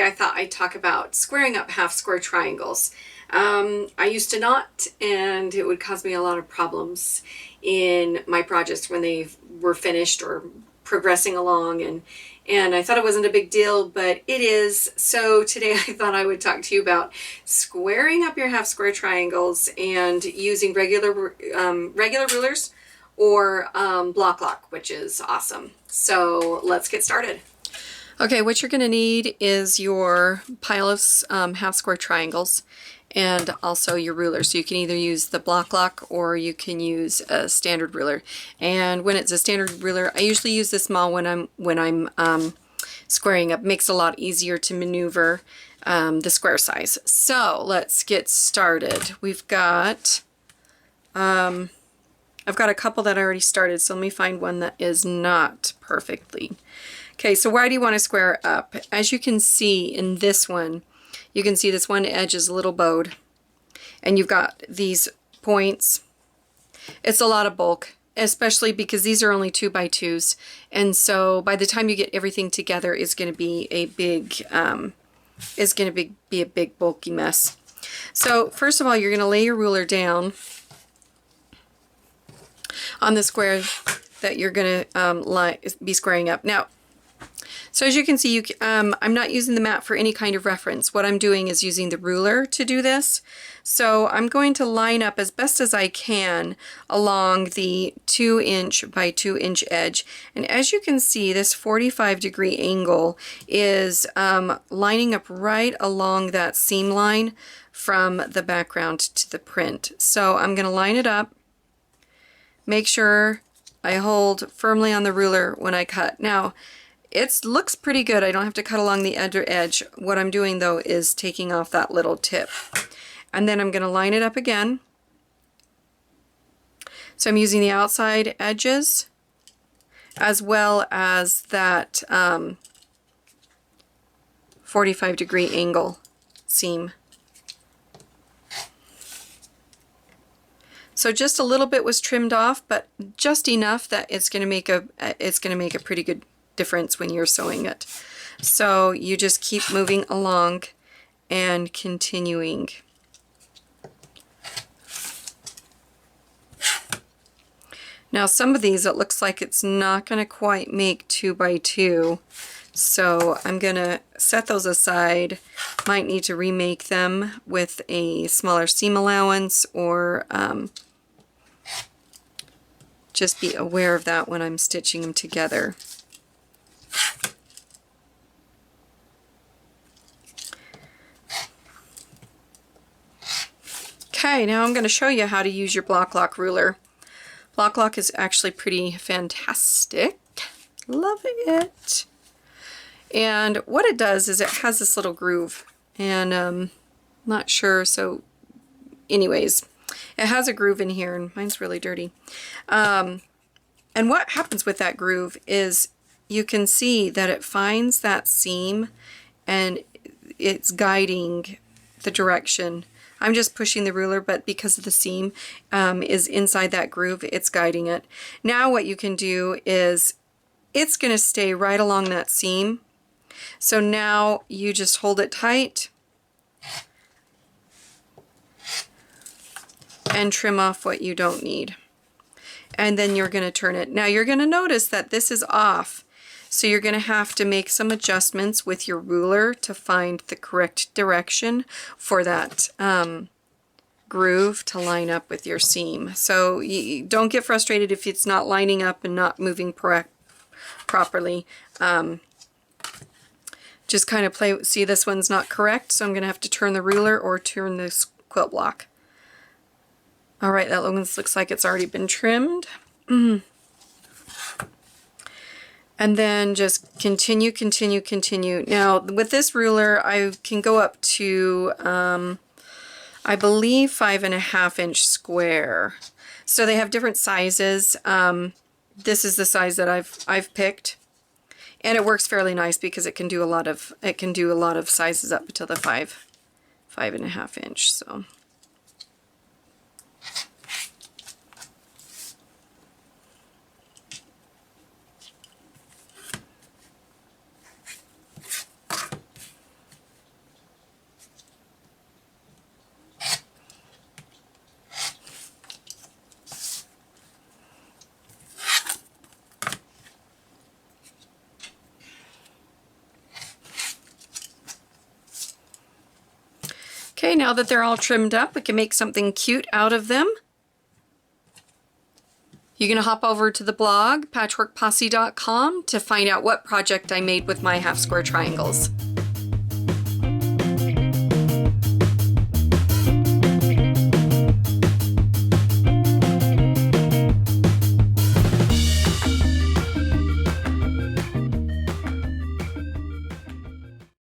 I thought I'd talk about squaring up half square triangles. I used to not, and it would cause me a lot of problems in my projects when they were finished or progressing along, and I thought it wasn't a big deal, but it is. So today I thought I would talk to you about squaring up your half square triangles and using regular rulers or block lock, which is awesome. So let's get started. Okay, what you're going to need is your pile of half square triangles and also your ruler. So you can either use the block lock or you can use a standard ruler. And when it's a standard ruler, I usually use the small when I'm squaring up. It makes it a lot easier to maneuver the square size. So let's get started. We've got I've got a couple that I already started, so let me find one that is not perfectly. Okay, so why do you want to square up? As you can see in this one, you can see this one edge is a little bowed, and you've got these points. It's a lot of bulk, especially because these are only 2x2s, and so by the time you get everything together, it's going to be a big, be a big bulky mess. So first of all, you're going to lay your ruler down on the square that you're going to be squaring up. Now, so as you can see, I'm not using the mat for any kind of reference. What I'm doing is using the ruler to do this. So I'm going to line up as best as I can along the 2" by 2" edge. And as you can see, this 45-degree angle is lining up right along that seam line from the background to the print. So I'm going to line it up. Make sure I hold firmly on the ruler when I cut. Now, it looks pretty good. I don't have to cut along the edge. What I'm doing though is taking off that little tip. And then I'm going to line it up again. So I'm using the outside edges as well as that 45-degree angle seam. So just a little bit was trimmed off, but just enough that it's going to make a pretty good difference when you're sewing it. So you just keep moving along and continuing. Now some of these, it looks like it's not going to quite make 2x2, so I'm going to set those aside. Might need to remake them with a smaller seam allowance, or just be aware of that when I'm stitching them together. Okay, now I'm going to show you how to use your block lock ruler. Block lock is actually pretty fantastic. Love it. And what it does is it has this little groove, and not sure, so anyways, it has a groove in here, and mine's really dirty. And what happens with that groove is you can see that it finds that seam and it's guiding the direction. I'm just pushing the ruler, but because of the seam is inside that groove, it's guiding it. Now what you can do is it's going to stay right along that seam. So now you just hold it tight and trim off what you don't need. And then you're going to turn it. Now you're going to notice that this is off. So you're going to have to make some adjustments with your ruler to find the correct direction for that groove to line up with your seam. So you don't get frustrated if it's not lining up and not moving properly. Just kind of play, see this one's not correct, so I'm going to have to turn the ruler or turn this quilt block. Alright, that one looks like it's already been trimmed. And then just continue. Now with this ruler I can go up to I believe 5.5" square. So they have different sizes. This is the size that I've picked, and it works fairly nice because it can do a lot of sizes up to the 5.5". So Okay, now that they're all trimmed up, we can make something cute out of them. You can hop over to the blog, patchworkposse.com, to find out what project I made with my half square triangles.